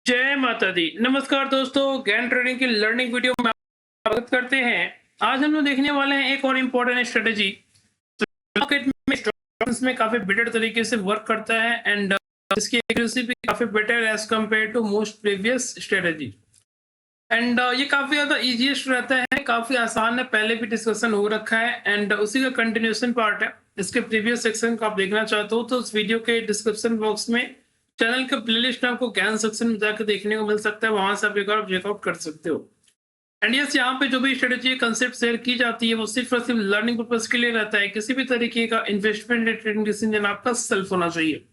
जय माता दी। नमस्कार दोस्तों, ज्ञान ट्रेडिंग की लर्निंग वीडियो में आपका स्वागत करते हैं। आज हम लोग देखने वाले हैं एक और इम्पोर्टेंट स्ट्रेटेजी मार्केट में स्टॉक्स में काफी बेटर तरीके से वर्क करता है एंड इसकी एक्यूरेसी भी काफी better as compared to most previous strategy and ये काफी ज्यादा इजीएस्ट रहता है, काफी आसान है, पहले भी डिस्कशन हो रखा है एंड उसी का कंटिन्यूएशन पार्ट है। इसके प्रीवियस सेक्शन को आप देखना चाहते हो तो उस वीडियो के डिस्क्रिप्शन बॉक्स में चैनल का प्लेलिस्ट में आपको ज्ञान सेक्शन में जाकर देखने को मिल सकता है, वहां से आप एक बार चेकआउट कर सकते हो। एंड यस, यहाँ पे जो भी स्ट्रेटेजी कंसेप्ट शेयर की जाती है वो सिर्फ और सिर्फ लर्निंग पर्पज के लिए रहता है। किसी भी तरीके का इन्वेस्टमेंट या ट्रेडिंग डिसीजन आपका सेल्फ होना चाहिए।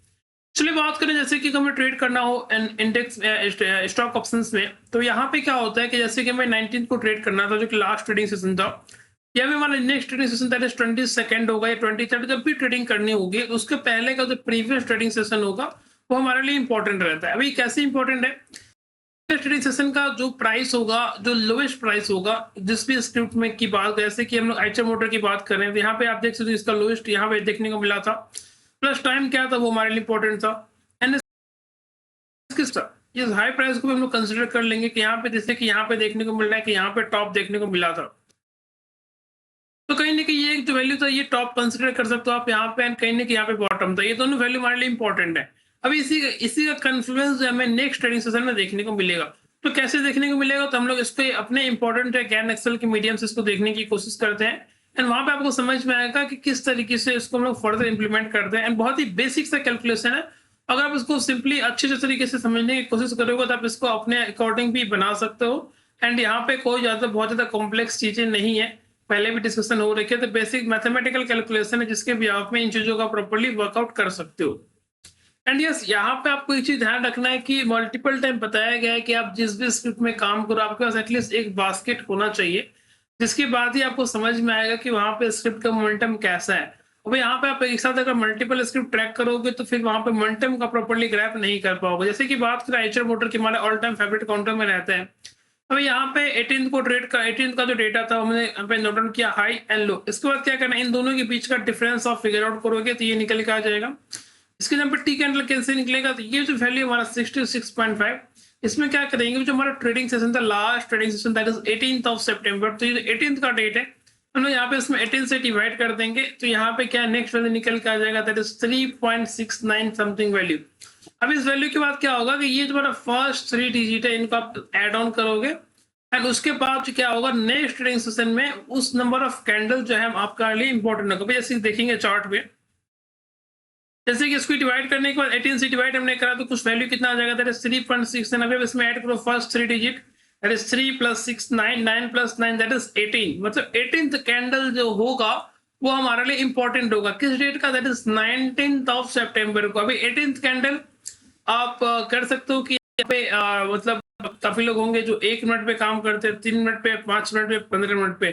चलिए बात करें, जैसे कि हमें ट्रेड करना हो इंडेक्स स्टॉक ऑप्शंस में, तो यहाँ पे क्या होता है कि जैसे कि हमें 19 को ट्रेड करना था जो कि लास्ट ट्रेडिंग सेशन था, या भी हमारा next trading session that is 22 होगा या 23, जब भी ट्रेडिंग करनी होगी तो उसके पहले का जो प्रीवियस ट्रेडिंग सेशन होगा वो हमारे लिए इंपॉर्टेंट रहता है। अभी कैसे इंपॉर्टेंट है, ट्रेडिंग सेशन का जो प्राइस होगा, जो लोएस्ट प्राइस होगा, जिस भी स्क्रिप्ट में की बात, जैसे कि हम लोग आइचर मोटर की बात कर रहे हैं तो यहाँ पे आप देख सकते हो इसका लोएस्ट यहाँ पे देखने को मिला था, प्लस टाइम क्या था वो हमारे लिए इंपॉर्टेंट था एंड इस हाई प्राइस को भी हम लोग कंसिडर कर लेंगे कि यहाँ पे जैसे कि यहाँ पे देखने को मिल रहा है कि यहाँ पे टॉप देखने को मिला था, तो कहीं ना कहीं ये जो वैल्यू था ये टॉप कंसिडर कर सकते हो आप यहाँ पे एंड कहीं ना कहीं यहाँ पे बॉटम था। ये दोनों वैल्यू हमारे लिए इंपॉर्टेंट है। अभी इसी का कन्फ्लुएंस हमें नेक्स्ट ट्रेडिंग सेशन में देखने को मिलेगा। तो कैसे देखने को मिलेगा, तो हम लोग इसको अपने इंपॉर्टेंट ज्ञान एक्सेल के मीडियम से इसको देखने की कोशिश करते हैं एंड वहां पे आपको समझ में आएगा कि किस तरीके से इसको हम लोग फर्दर इंप्लीमेंट करते हैं एंड बहुत ही बेसिक सा कैलकुलेशन है। अगर आप इसको सिंपली अच्छे से तरीके से समझने की कोशिश करोगे तो आप इसको अपने अकॉर्डिंग भी बना सकते हो एंड यहाँ पे कोई बहुत ज्यादा कॉम्प्लेक्स चीजें नहीं है, पहले भी डिस्कशन हो रखी है। तो बेसिक मैथमेटिकल कैलकुलेशन है जिसके भी आप में इन चीजों का प्रॉपर्ली वर्कआउट कर सकते हो। एंड यस, यहाँ पे आपको एक चीज ध्यान रखना है कि मल्टीपल टाइम बताया गया है कि आप जिस भी स्क्रिप्ट में काम करो आपके पास एटलीस्ट एक बास्केट होना चाहिए, जिसके बाद ही आपको समझ में आएगा कि वहां पे स्क्रिप्ट का मोमेंटम कैसा है। अब यहाँ पे आप एक साथ अगर मल्टीपल स्क्रिप्ट ट्रैक करोगे तो फिर वहां पे मोमेंटम का प्रॉपर्ली ग्रैप नहीं कर पाओगे। जैसे कि बात करें आइचर मोटर की, हमारे ऑल टाइम फेवरेट काउंटर में रहते हैं। अभी यहाँ पे 18 का जो डेटा था हमने यहाँ पे नोट डाउन किया हाई एंड लो। इसके बाद क्या करना है, इन दोनों के बीच का डिफरेंस आप फिगर आउट करोगे तो ये निकल के आ जाएगा। इसके यहाँ पे टी कैंडल कैसे निकलेगा, तो ये जो वैल्यू हमारा 66.5, इसमें क्या करेंगे, जो हमारा ट्रेडिंग सेशन था last trading session that is 18 सितंबर, तो ये 18 का डेट है, हम लोग यहाँ पे इसमें 18 से डिवाइड कर देंगे तो यहाँ पे क्या नेक्स्ट वैल्यू निकल के आ जाएगा दैट इज 3.69 समथिंग वैल्यू। अब इस वैल्यू के बाद क्या होगा कि ये जो हमारा फर्स्ट 3 डिजिट है इनको आप एड ऑन करोगे एंड उसके बाद क्या होगा नेक्स्ट ट्रेडिंग सेशन में उस नंबर ऑफ कैंडल जो है आपका लिए इंपॉर्टेंट होगा। जैसे देखेंगे चार्ट पे, जैसे कि इसको डिवाइड करने के बाद 18 से डिवाइड हमने करा तो कुछ वैल्यू कितना आ जाएगा दैट इज 3.6। अब इसमें ऐड करो first 3 digit that is 3 + 6 9 9 + 9 that is 18। मतलब 18th कैंडल जो होगा वो हमारे लिए इंपॉर्टेंट होगा। किस डेट का, दैट इज 19 सितंबर को। अभी 18th कैंडल आप कर सकते हो कि यहाँ पे मतलब काफी लोग होंगे जो 1 मिनट पे काम करते हैं, 3 मिनट पे, 5 मिनट पे, 15 मिनट पे,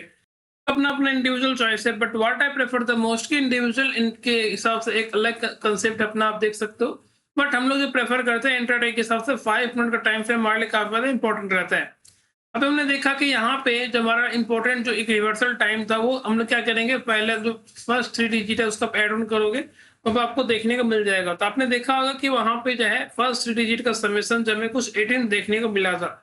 अपना अपना इंडिविजुअल चॉइस है। But what I prefer the most कि इंडिविजुअल इनके हिसाब से एक अलग कंसेप्ट अपना आप देख सकते हो, बट हम लोग जो प्रेफर करते हैं इंट्राडे के हिसाब से 5 मिनट का टाइम फ्रेम हमारे लिए काफी ज्यादा इंपॉर्टेंट रहता है। अब हमने देखा कि यहाँ पे जो हमारा इंपॉर्टेंट जो एक रिवर्सल टाइम था वो हम लोग क्या करेंगे, पहले जो फर्स्ट 3 डिजिट है उसका ऐड ऑन करोगे तो आपको देखने को मिल जाएगा। तो आपने देखा होगा कि वहां पे जो है फर्स्ट 3 डिजिट का समेशन जब हमें कुछ 18 देखने को मिला था।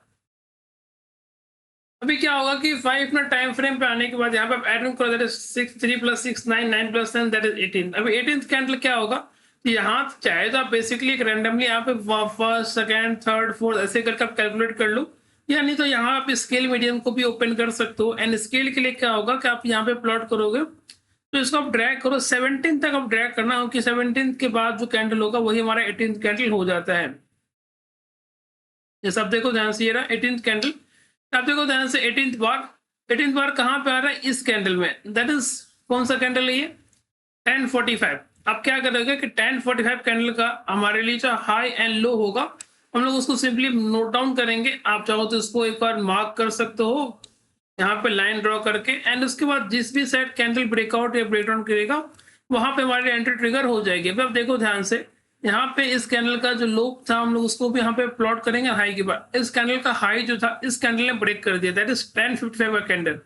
अभी क्या होगा कि 5 मिनट टाइम फ्रेम पे आने के बाद यहाँ पे आप ऐड ऑन करो दैट इज 6 3 + 6 9 9 + 10 दैट इज 18। अभी 18th कैंडल क्या होगा कि यहाँ चाहे तो आप बेसिकली एक रैंडमली यहाँ पे फर्स्ट सेकंड थर्ड फोर्थ ऐसे करके आप कैलकुलेट कर लो, या नहीं तो यहाँ आप स्केल मीडियम को भी ओपन कर सकते हो। एंड स्केल के लिए क्या होगा कि आप यहाँ पे प्लॉट करोगे तो इसको आप ड्रैग करो 17 तक आप ड्रैग करना हो कि 17 के बाद जो कैंडल होगा वही हमारा 18th कैंडल हो जाता है। ये सब देखो ध्यान से, ये रहा 18th कैंडल। आप देखो ध्यान से 18th बार कहाँ पे आ रहा है, इस कैंडल में, दैट इज कौन सा कैंडल है ये 1045। अब क्या करोगे कि 1045 कैंडल का हमारे लिए जो हाई एंड लो होगा हम लोग उसको सिंपली नोट डाउन करेंगे। आप चाहो तो इसको एक बार मार्क कर सकते हो यहाँ पे लाइन ड्रॉ करके, एंड उसके बाद जिस भी साइड कैंडल ब्रेकआउट या ब्रेकडाउन करेगा वहां पे हमारी एंट्री ट्रिगर हो जाएगी। अब आप देखो ध्यान से, यहाँ पे इस कैंडल का जो लो था हम लोग उसको भी यहाँ पे प्लॉट करेंगे हाई के बाद। इस कैंडल का हाई जो था इस कैंडल ने ब्रेक कर दिया, दैट इज 1055 का कैंडल।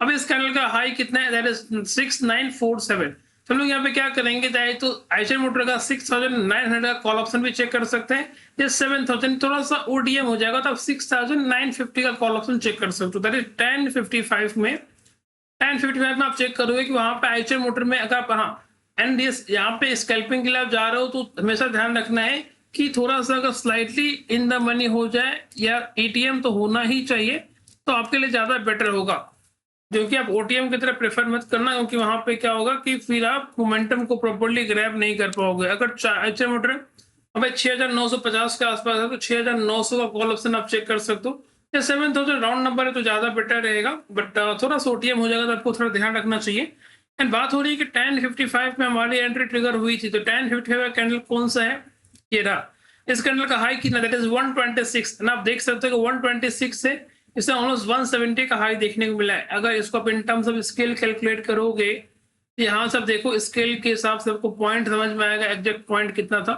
अब इस कैंडल का हाई कितना है, दैट इज 6947। तो हम लोग यहाँ पे क्या करेंगे, चाहे तो आइशर मोटर का 6900 का कॉल ऑप्शन भी चेक कर सकते हैं, या 7000 थोड़ा सा ओडीएम हो जाएगा तो आप 6950 का कॉल ऑप्शन चेक कर सकते हो। दैट इज 1055 में 1055 में आप चेक करोगे कि वहां पे आइशर मोटर में अगर आप, हाँ एंड यस, यहाँ पे स्कैल्पिंग के लिए आप जा रहे हो तो हमेशा ध्यान रखना है कि थोड़ा सा अगर स्लाइटली इन द मनी हो जाए या एटीएम तो होना ही चाहिए, तो आपके लिए ज्यादा बेटर होगा। जो कि आप ओटीएम की तरह प्रेफर मत करना, क्योंकि वहां पे क्या होगा कि फिर आप मोमेंटम को प्रॉपर्ली ग्रैब नहीं कर पाओगे। अगर आइशर मोटर हमें 6950 के आसपास है तो 6900 का कॉल ऑप्शन आप चेक कर सकते हो, या 7000 राउंड नंबर है तो ज्यादा बेटर रहेगा, बट थोड़ा सा ओटीएम हो जाएगा तो आपको थोड़ा ध्यान रखना चाहिए। एंड बात हो रही है कि 1055 में हमारी एंट्री ट्रिगर हुई थी, तो 1055 का कैंडल कौन सा है, ये रहा। इस कैंडल का हाई कितना, दैट इज 126, ना आप देख सकते हो कि 126 से इसे ऑलमोस्ट 170 का हाई देखने को मिला है। अगर इसको आप in terms of scale calculate करोगे, यहाँ से आप देखो स्केल के हिसाब से आपको पॉइंट समझ में आएगा, एग्जैक्ट पॉइंट कितना था,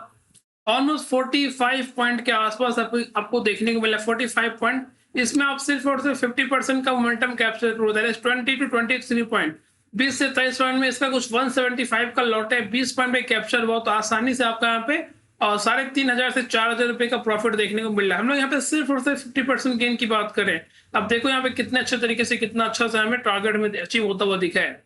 ऑलमोस्ट 45 पॉइंट के आसपास आपको देखने को मिला। 45 पॉइंट, इसमें आप सिर्फ और सिर्फ 50% का मोमेंटम कैप्चर करो, दैट इज 20 to 23 पॉइंट। 20 से 23 पॉइंट में इसका कुछ 175 का लॉट है, 20 पॉइंट पे कैप्चर हुआ तो आसानी से आपका यहाँ पे 3500 से 4000 रुपए का प्रॉफिट देखने को मिल रहा है। हम लोग यहाँ पे सिर्फ और सिर्फ 50% गेन की बात करें, अब देखो यहाँ पे कितने अच्छे तरीके से कितना अच्छा सा हमें टारगेट में अचीव होता हुआ दिखा है।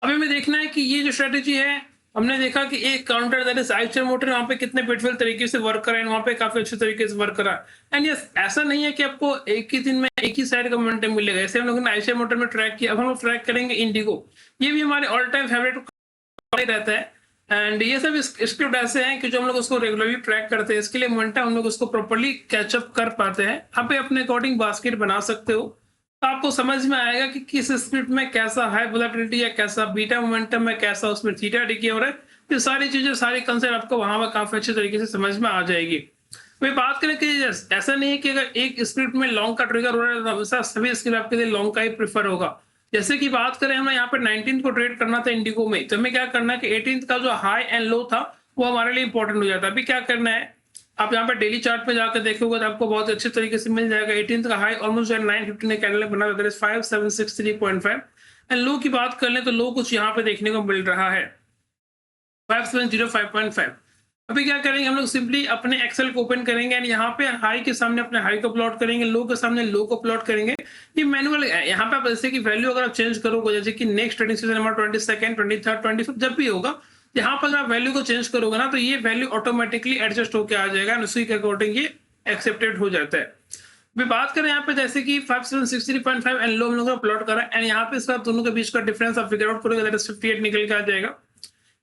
अब हमें देखना है कि ये जो स्ट्रेटेजी है, हमने देखा कि एक counter that is Eicher motor वहां पे कितने ब्यूटीफुल तरीके से वर्क करा है, वहां पे काफी अच्छे तरीके से वर्क करा। एंड यस, ऐसा नहीं है कि आपको एक ही दिन में एक ही साइड का मोमेंटम मिलेगा। ऐसे हम लोगों ने आइशर मोटर में ट्रैक किया, अब हम लोग ट्रैक करेंगे इंडिगो, ये भी हमारे ऑल टाइम फेवरेट रहता है। एंड ये सब स्क्रिप्ट ऐसे हैं कि जो हम लोग उसको रेगुलरली ट्रैक करते हैं, इसके लिए मोमेंटम हम लोग उसको प्रॉपर्ली कैचअप कर पाते हैं। आप अपने अकॉर्डिंग बास्केट बना सकते हो, तो आपको समझ में आएगा कि किस स्क्रिप्ट में कैसा हाई वोलेटिलिटी है, कैसा बीटा मोमेंटम है, कैसा उसमें थीटा डिके हो रहा है। ये सारी चीजें, सारी कंसेप्ट आपको वहां पर काफी अच्छे तरीके से समझ में आ जाएगी। वही बात करें कि ऐसा नहीं है कि अगर एक स्क्रिप्ट में लॉन्ग का ट्रिगर हो रहा है तो हमेशा सभी स्क्रिप्ट आपके लिए लॉन्ग का ही प्रेफर होगा। जैसे कि बात करें, हमें यहाँ पे 19 को ट्रेड करना था इंडिगो में, तो हमें क्या करना है कि 18 का जो हाई एंड लो था वो हमारे लिए इंपॉर्टेंट हो जाता है। अभी क्या करना है, आप यहाँ पे डेली चार्ट पे जाकर देखोगे तो आपको बहुत अच्छे तरीके से मिल जाएगा। 18 का हाई ऑलमोस्ट 950 कैंडल बना था, 5763.5। एंड लो की बात कर लें तो लो कुछ यहाँ पे देखने को मिल रहा है 5705.5। अभी क्या करेंगे, हम लोग सिंपली अपने एक्सेल को ओपन करेंगे एंड यहाँ पे हाई के सामने अपने हाई को प्लॉट करेंगे, लो के सामने लो को प्लॉट करेंगे। ये मैनुअल है, यहाँ पे आप जैसे कि वैल्यू अगर आप चेंज करोगे, जैसे कि नेक्स्ट ट्रेडिंग सीजन हमारा 22nd 23rd 25th जब भी होगा, यहाँ पर आप वैल्यू को चेंज करोगे ना तो ये वैल्यू ऑटोमेटिकली एडजस्ट होकर आ जाएगा, उसी के अकॉर्डिंग ये एक्सेप्टेड हो जाता है। अभी बात करें यहाँ पे जैसे कि 5763.5 एंड लो हम लोग प्लॉट करा, एंड यहाँ पे इस बार दोनों के बीच का डिफरेंस आप फिगर आउट करोगे, दैट इज 58 निकल के आ जाएगा।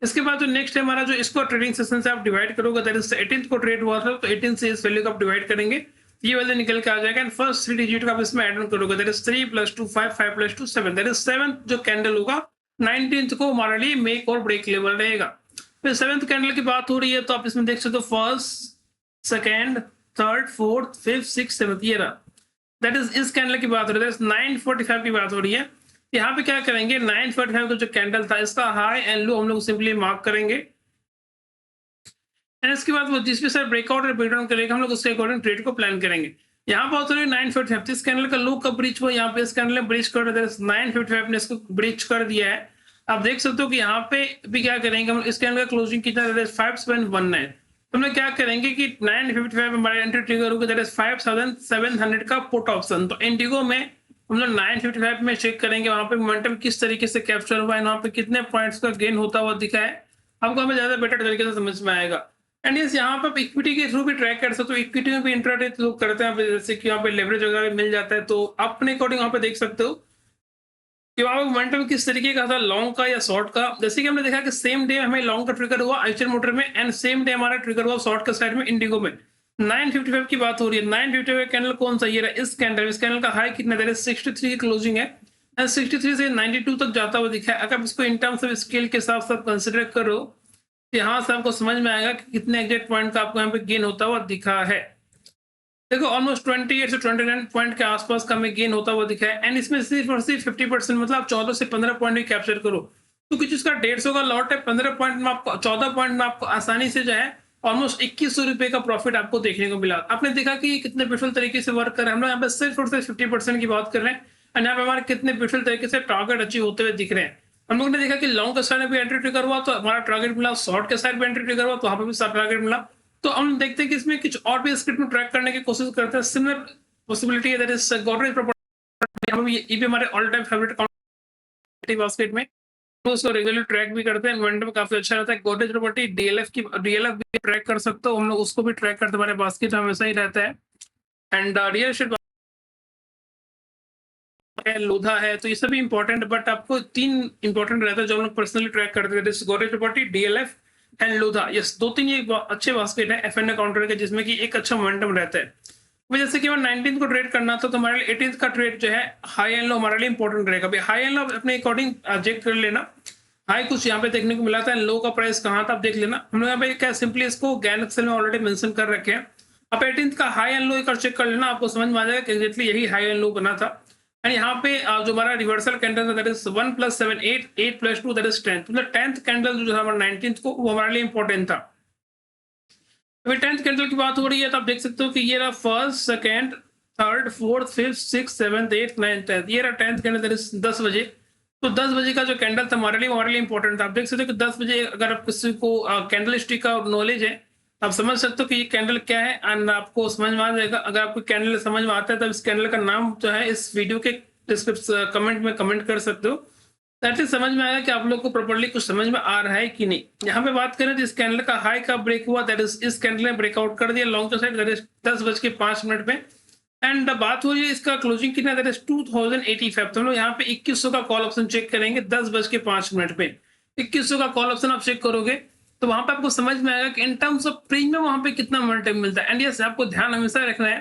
इसके बाद जो नेक्स्ट है हमारा, जो इसको ट्रेडिंग सेशन से आप डिवाइड करोगे, दैट इज 18th को ट्रेड हुआ था तो 18 से इस वैल्यू को आप डिवाइड करेंगे, ये वैल्यू निकल के आ जाएगा। एंड फर्स्ट 3 डिजिट का आप इसमें ऐड ऑन करोगे, that is 3 + 2 5 5 + 2 7, that is 7th जो कैंडल होगा 19th को हमारे लिए मेक और ब्रेक लेवल रहेगा। फिर 7th कैंडल की बात हो रही है तो आप इसमें देख सकते हो 1st, 2nd, 3rd, 4th, 5th, 6th, 7th ये रहा, दैट इज इस कैंडल की बात हो रही है, 945 की बात हो रही है। यहाँ पे क्या करेंगे, 945 का जो कैंडल था इसका हाई एंड लो हम लोग सिंपली मार्क करेंगे, एंड इसके बाद वो जिस भी सर ब्रेकआउट और ब्रेकडाउन करेगा हम लोग उसके अकॉर्डिंग ट्रेड को प्लान करेंगे। यहाँ पर 945 इस कैंडल का लो कब ब्रीच हुआ, यहाँ पे इस कैंडल ने ब्रीच कर दिया, 955 ने इसको ब्रीच कर दिया है। आप देख सकते हो कि यहाँ पे भी क्या करेंगे हम, इस कैंडल का क्लोजिंग कितना, 5719। तो हम लोग क्या करेंगे कि 955 हमारे एंट्री ट्रिगर होगा, दैट इज 5700 का पुट ऑप्शन। तो इंडिगो में हम लोग 955 में चेक करेंगे वहां पे मोमेंटम किस तरीके से कैप्चर हुआ है, वहां पे कितने पॉइंट्स का गेन होता हुआ दिखा है, आपको हमें ज्यादा बेटर तरीके से समझ में आएगा। एंड यस, यहाँ पे इक्विटी के थ्रू भी ट्रैक कर सकते हो, इक्विटी में भी इंट्राडे लोग करते हैं, जैसे कि यहाँ पे लेवरेज वगैरह मिल जाता है, तो अपने अकॉर्डिंग वहां पे देख सकते हो कि वहां पे मोमेंटम किस तरीके का था, लॉन्ग का या शॉर्ट का। जैसे कि हमने देखा कि सेम डे हमें लॉन्ग का ट्रिगर हुआ आइशर मोटर में, एंड सेम डे हमारा ट्रिगर हुआ शॉर्ट के साइड में इंडिगो में। 955 की बात हो रही है, 955 कैंडल कौन सा, ये रहा इस कैंडल का हाई कितना, दैट इज 63 की क्लोजिंग है, एंड 63 से 92 तक जाता हुआ दिखा है। अगर इसको इन टर्म्स ऑफ स्केल के साथ साथ कंसिडर करो तो यहाँ से आपको समझ में आएगा कि कितने एग्जैक्ट पॉइंट का आपको यहाँ पे गेन होता हुआ दिखा है। देखो ऑलमोस्ट 28 से 29 पॉइंट के आसपास का हमें गेन होता हुआ दिखा है, एंड इसमें सिर्फ और सिर्फ 50%, मतलब आप 14 से 15 पॉइंट भी कैप्चर करो तो कुछ इसका 150 का लॉट है, 15 पॉइंट में आपको 14 पॉइंट में आपको आसानी से जो है ऑलमोस्ट 2100 रुपए का प्रॉफिट आपको देखने को मिला। आपने देखा कि कितने ब्यूटीफुल तरीके से वर्क कर रहे हैं। हम लोग यहाँ पे सिर्फ और सिर्फ 50% की बात कर रहे हैं, और यहाँ पे हमारे कितने ब्यूटीफुल तरीके से टारगेट अचीव होते हुए दिख रहे हैं। हम लोग ने देखा कि लॉन्ग के साइड में भी एंट्री ट्रिगर हुआ तो हमारा टारगेट मिला, शॉर्ट के साइड में एंट्री ट्रिगर हुआ तो वहां पर भी टारगेट मिला। तो हम देखते हैं कि इसमें कुछ और भी स्क्रिप्ट में ट्रैक करने की कोशिश करते हैं। सिमिलर पॉसिबिलिटी है दैट इज गोदरेज प्रॉपर्टी, ये भी हमारे ऑल टाइम फेवरेट बास्केट में, तो उसको रेगुलर ट्रैक भी करते हैं, मोमेंटम काफी अच्छा रहता है। गोदरेज प्रॉपर्टी डीएलएफ भी ट्रैक कर सकते हो, हम लोग उसको भी ट्रैक करते, हमारे बास्केट हमेशा ही रहता है। एंड रियल एस्टेट है, लोधा है, तो ये सभी इंपॉर्टेंट, बट आपको 3 इंपॉर्टेंट रहता है जो हम लोग पर्सनली ट्रैक करते हैं, Godrej property, DLF and Lodha. Yes, 2-3 ये अच्छे बास्केट है एफएनए काउंटर के, जिसमें कि एक अच्छा मोमेंटम रहता है। जैसे कि 19 को ट्रेड करना था तो हमारे लिए 18 का ट्रेड जो है हाई एंड लो हमारे लिए इंपॉर्टेंट रहेगा। भाई हाई एंड लो अपने अकॉर्डिंग चेक कर लेना, हाई कुछ यहाँ पे देखने को मिला था, लो का प्राइस कहाँ था आप देख लेना। हम लोग यहाँ पे क्या सिंपली इसको गैन एक्सेल में ऑलरेडी मेंशन कर रखे हैं। आप 18 का हाई एंड लो एक बार चेक कर लेना, आपको समझ में आ जाएगा कि एग्जैक्टली यही हाई एंड लो बना था। एंड यहाँ पे जो हमारा रिवर्सल कैंडल था दैट इज 1 + 7 8 8 + 2 दैट इज 10, मतलब 10th कैंडल जो था हमारा 19 को, वो हमारे लिए इंपॉर्टेंट था। अभी 10th कैंडल की बात हो रही है तो आप देख सकते हो कि ये रहा first, second, third, fourth, fifth, six, 7th, 8th, 9th, 10th, ये रहा 10th कैंडल 10 बजे। तो 10 बजे का जो कैंडल था हमारे लिए इंपॉर्टेंट था। आप देख सकते हो कि 10 बजे अगर आप किसी को कैंडल स्टिक का नॉलेज है, आप समझ सकते हो कि ये कैंडल क्या है, एंड आपको समझ में आ जाएगा। अगर आपको कैंडल समझ में आता है तब इस कैंडल का नाम जो है इस वीडियो के डिस्क्रिप्शन कमेंट में कमेंट कर सकते हो, ताकि समझ में आएगा कि आप लोग को प्रॉपर्ली कुछ समझ में आ रहा है कि नहीं। यहाँ पे बात करें तो इस कैंडल का हाई का ब्रेक हुआ, दैट इज इस कैंडल ने ब्रेकआउट कर दिया लॉन्ग साइड, दैट इज 10:05 पे। एंड बात हो रही है इसका क्लोजिंग कितना, दैट इज 2085। तो हम लोग यहाँ पे 2100 का कॉल ऑप्शन चेक करेंगे 10:05 पे। 2100 का कॉल ऑप्शन आप चेक करोगे तो वहां पे आपको समझ में आएगा कि इन टर्म्स ऑफ प्रीमियम वहां पे कितना मोमेंटम मिलता है। एंड यस, आपको ध्यान हमेशा रखना है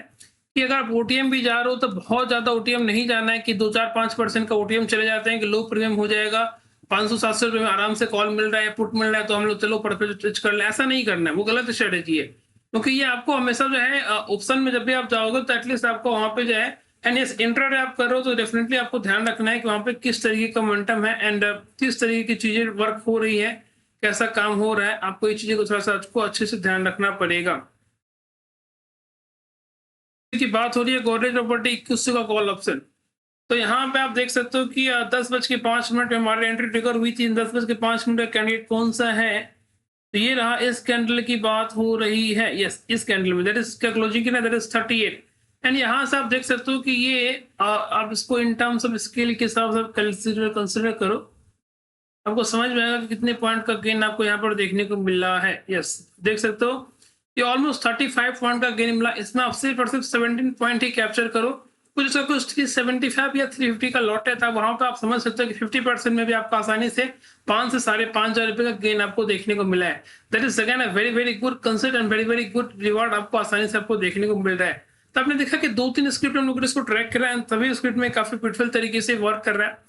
कि अगर आप ओटीएम भी जा रहे हो तो बहुत ज्यादा ओटीएम नहीं जाना है कि 2-4-5% का ओटीएम चले जाते हैं कि लो प्रीमियम हो जाएगा, 500-700 रुपए में आराम से कॉल मिल रहा है, पुट मिल रहा है, तो हम लोग चलो परचेज कर ले। ऐसा नहीं करना है, वो गलत स्ट्रेटेजी है, क्योंकि ये आपको हमेशा जो है ऑप्शन में जब भी आप जाओगे तो एटलीस्ट आपको वहां पे जो है, एंड यस इंट्राडे आप कर रहे हो तो डेफिनेटली आपको ध्यान रखना है कि वहां पे किस तरीके का मोमेंटम है एंड किस तरीके की चीजें वर्क हो रही है, कैसा काम हो रहा है, आपको ये चीजें को थोड़ा सा आपको अच्छे से ध्यान रखना पड़ेगा। की बात हो रही है गोदरेज प्रॉपर्टी 2100 का कॉल ऑप्शन, तो यहाँ पे आप देख सकते हो कि 10:05 में हमारी एंट्री ट्रिगर हुई थी। 10:05 का कैंडिडेट कौन सा है, तो ये रहा, इस कैंडल की बात हो रही है। यस, इस कैंडल में दैट इज क्या क्लोजिंग की ना, दैट इज 38। एंड यहाँ से आप देख सकते हो कि ये आप इसको इन टर्म्स ऑफ स्केल के हिसाब से कंसिडर करो, आपको समझ में आएगा कि कितने पॉइंट का गेन आपको यहाँ पर देखने को मिल रहा है। यस, देख सकते हो ये ऑलमोस्ट 35 पॉइंट का गेन मिला। इसमें आप सिर्फ और सिर्फ 17 पॉइंट ही कैप्चर करो, कुछ उसका कुछ 375 या 350 का लॉट है था, वहां पे आप समझ सकते हो कि 50% में भी आपको आसानी से 5 से 5,500 रुपए का गेन आपको देखने को मिला है। That is again a very very good concept and very very good reward आपको आसानी से आपको देखने को मिल रहा है। तो आपने देखा कि 2-3 स्क्रिप्ट हम लोग इसको ट्रैक कर रहे हैं, सभी स्क्रिप्ट में काफी ब्यूटीफुल तरीके से वर्क कर रहा है।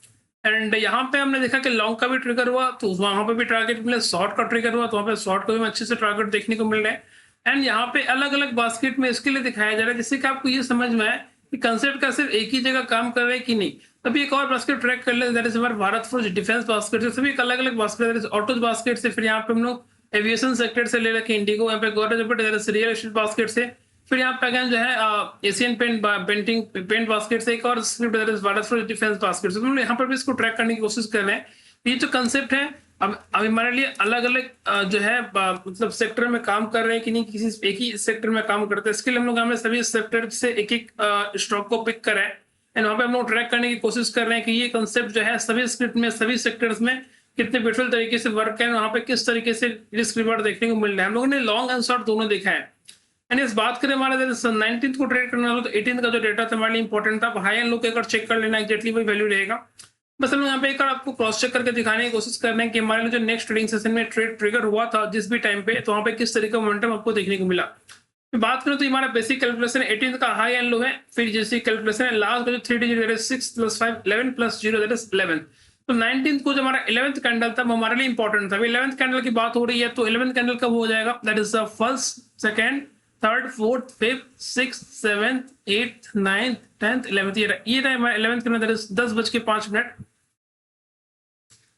एंड यहाँ पे हमने देखा कि लॉन्ग का भी ट्रिगर हुआ तो वहां पे भी टारगेट मिले, शॉर्ट का ट्रिगर हुआ तो वहां पे शॉर्ट को भी अच्छे से टारगेट देखने को मिल रहा है। एंड यहाँ पे अलग अलग बास्केट में इसके लिए दिखाया जा रहा है जिससे कि आपको ये समझ में आए कि कंसेप्ट का सिर्फ एक ही जगह काम कर रहा है कि नहीं। तभी एक और बास्केट ट्रैक कर ले, दैट इज हमारा भारत फोर्ज डिफेंस बास्केट से, सभी अलग अलग बास्केट, ऑटोज बास्केट से, फिर यहाँ पे हम लोग एविएशन सेक्टर से ले रखे इंडिगो, यहाँ पे गोदरेज रियल एस्टेट बास्केट से, फिर यहाँ पे अगेन जो है एशियन पेंट बास्केट से, एक और script Bharat forge defence basket से। तो यहाँ पर भी इसको ट्रैक करने की कोशिश कर रहे हैं। ये जो कंसेप्ट है अब हमारे लिए अलग अलग जो है मतलब सेक्टर में काम कर रहे हैं कि नहीं, किसी एक ही सेक्टर में काम करते हैं, इसके लिए हम लोग हमें सभी सेक्टर से एक एक स्टॉक को पिक करें एंड वहां पे हम लोग ट्रैक करने की कोशिश कर रहे हैं कि ये कंसेप्ट जो है सभी स्क्रिप्ट में, सभी सेक्टर्स में कितने ब्यूटीफुल तरीके से वर्क है, वहां पे किस तरीके से रिस्क रिवार्ड देखने को मिल रहा है। हम लोगों ने लॉन्ग एंड शॉर्ट दोनों देखा है। एंड इस बात करें हमारे 19th को ट्रेड करना हो तो 18th का जो डेटा था हमारे लिए इंपॉर्टेंट था, हाई एंड लो के अगर चेक कर लेना एक्जेक्टली वही वैल्यू रहेगा। बस हम यहाँ पे एक बार आपको क्रॉस चेक करके दिखाने की कोशिश कर रहे हैं कि हमारे लिए जो नेक्स्ट ट्रेडिंग सेशन में ट्रेड ट्रिगर हुआ था जिस भी टाइम पे, तो वहाँ पे किस तरीके का मोमेंटम आपको देखने को मिला। बात करें तो हमारा बेसिक कैलकुलेशन 18th का हाई एंड लो है, फिर जैसी कैलकुलेशन है लास्ट का जो 3 digit that is 6 + 5 11 + 0 that is 11। तो 19th को जो हमारा 11th कैंडल था वो हमारे लिए इंपॉर्टेंट था। 11th कैंडल की बात हो रही है तो 11th कैंडल कब हो जाएगा, that is first, second, third, fourth, fifth, six, 7th, 8th, 9th, 10th, 11th, ये रहा हमारा 11th कैंडल, दैट इज 10:05।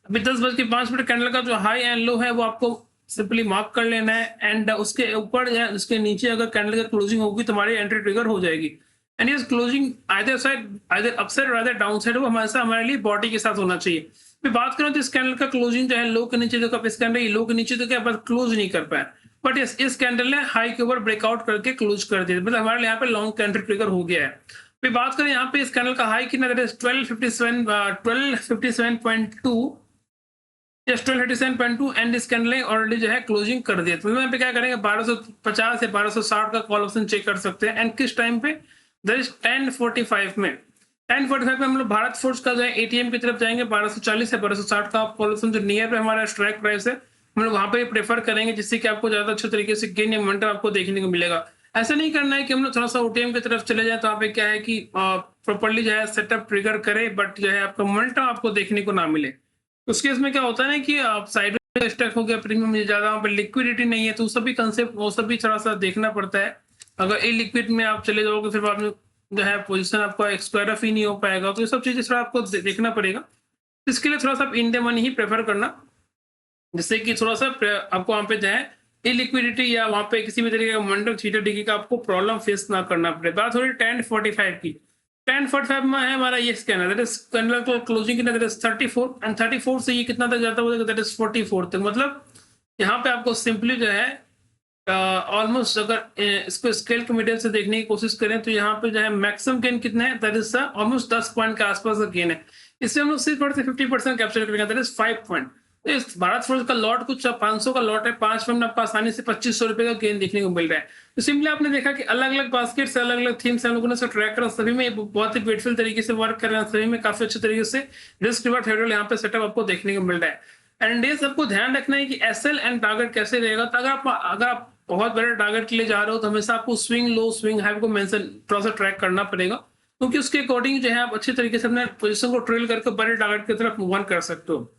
अभी 10:05 कैंडल का जो हाई एंड लो है वो आपको सिंपली मार्क कर लेना है एंड उसके ऊपर या उसके नीचे अगर कैंडल का क्लोजिंग होगी तो हमारी एंट्री ट्रिगर हो जाएगी। एंड ये closing either side, either upside और आइदर डाउन साइड, वो हमेशा हमारे लिए बॉडी के साथ होना चाहिए। फिर बात करें तो इस कैंडल का क्लोजिंग जो है लो के नीचे, देखो इस कैंडल लो के नीचे तो क्या बस क्लोज नहीं कर पाया, बट इस कैंडल ने हाई के ऊपर ब्रेकआउट करके क्लोज कर दिया, मतलब हमारे यहाँ पे लॉन्ग कैंडल ट्रिगर हो गया है। फिर बात करें यहाँ पे इस कैंडल का हाई कितना, दैट इज 1257.2, यस 1237.2, एंड इस कैंडल ने ऑलरेडी जो है क्लोजिंग कर दिया। तो यहाँ पे क्या करेंगे 1250 या 1260 का कॉल ऑप्शन चेक कर सकते हैं, एंड किस टाइम पे, दैट इज 10:45 में। 10:45 में हम लोग भारत फोर्स का जो है एटीएम की तरफ जाएंगे, 1240 या 1260 का कॉल ऑप्शन जो नियर पे हमारा स्ट्राइक प्राइस है, हम लोग वहां पे प्रेफर करेंगे, जिससे कि आपको ज्यादा अच्छे तरीके से गेन या मोमेंटम आपको देखने को मिलेगा। ऐसा नहीं करना है कि हम लोग थोड़ा सा ओटीएम की तरफ चले जाए, तो वहाँ पे क्या है कि प्रॉपर्ली जो है सेटअप ट्रिगर करे, बट जो है आपका मोमेंटम आपको देखने को ना मिले। उस केस में क्या होता है ना कि आप साइड में स्टक हो गया, प्रीमियम ज्यादा वहाँ पे लिक्विडिटी नहीं है, तो सभी कंसेप्ट वो सभी थोड़ा सा देखना पड़ता है। अगर इलिक्विड में आप चले जाओगे, फिर बाद में जो है पोजीशन आपका स्क्वायर ऑफ ही नहीं हो पाएगा, तो ये सब चीजें थोड़ा आपको देखना पड़ेगा। इसके लिए थोड़ा सा आप in the money he prefer करना, जिससे कि थोड़ा सा आपको वहाँ पे जो है इलिक्विडिटी या वहाँ पे किसी भी तरीके का मोमेंटम थीटा डिग्री का आपको प्रॉब्लम फेस ना करना पड़े। बात हो रही 10:45 की, 10:45 में है हमारा ये स्कैनर, दैट इज कैंडल का क्लोजिंग कितना, दैट इज 34, एंड 34 से ये कितना तक जाता है, दैट इज 44 तक। मतलब यहाँ पे आपको सिंपली जो है ऑलमोस्ट अगर इसको स्केल के मीडियम से देखने की कोशिश करें, तो यहाँ पे जो है मैक्सिमम गेन कितना है, दैट इज ऑलमोस्ट 10 पॉइंट के आसपास का गेन है। इससे हम लोग सिर्फ 50% कैप्चर करेंगे, दैट इज 5 पॉइंट। इस भारत फोर्स का लॉट कुछ 500 का लॉट है, 5 में आपको आसानी से 2500 रुपए का गेन देखने को मिल रहा है। तो सिंपली आपने देखा कि अलग अलग बास्केट से अलग अलग थीम से हम लोगों ने ट्रैक करा, सभी में बहुत ही ब्यूटीफुल तरीके से वर्क कर रहे हैं, सभी में काफी अच्छे तरीके से रिस्क रिवार्ड थ्रेशोल्ड यहाँ पे सेटअप आपको देखने को मिल रहा है। एंड ये सबको ध्यान रखना है कि एसएल एंड टारगेट कैसे रहेगा। तो अगर आप बहुत बड़े टारगेट के लिए जा रहे हो, तो हमेशा आपको स्विंग लो स्विंग हाई को मेंशन थोड़ा सा ट्रैक करना पड़ेगा, क्योंकि उसके अकॉर्डिंग जो है आप अच्छे तरीके से अपने पोजीशन को ट्रेल करके बड़े टारगेट की तरफ मूव ऑन कर सकते हो।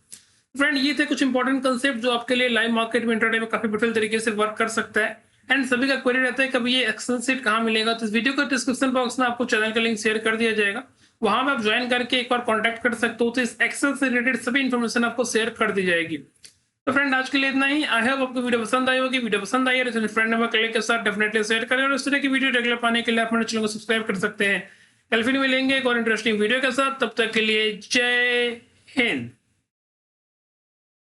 फ्रेंड, ये थे कुछ इंपॉर्टेंट कंसेप्ट जो आपके लिए लाइव मार्केट में इंट्राडे में काफी ब्यूटीफुल तरीके से वर्क कर सकता है। एंड सभी का क्वेरी रहता है कभी ये एक्सेल सीट कहाँ मिलेगा, तो इस वीडियो के डिस्क्रिप्शन बॉक्स में आपको चैनल का लिंक शेयर कर दिया जाएगा, वहां में आप ज्वाइन करके एक बार कॉन्टैक्ट कर सकते हो, तो इस एक्सेल से रिलेटेड सभी इन्फॉर्मेशन आपको शेयर कर दी जाएगी। तो फ्रेंड, आज के लिए इतना ही। आई होप आपको वीडियो पसंद आई होगी। वीडियो पसंद आई है तो फ्रेंड नंबर कलेक्ट के साथ डेफिनेटली शेयर करें, और इस तरह की वीडियो रेगुलर पाने के लिए आप मेरे चैनल को सब्सक्राइब कर सकते हैं। कल फिर मिलेंगे एक और इंटरेस्टिंग वीडियो के साथ, तब तक के लिए जय हिंद।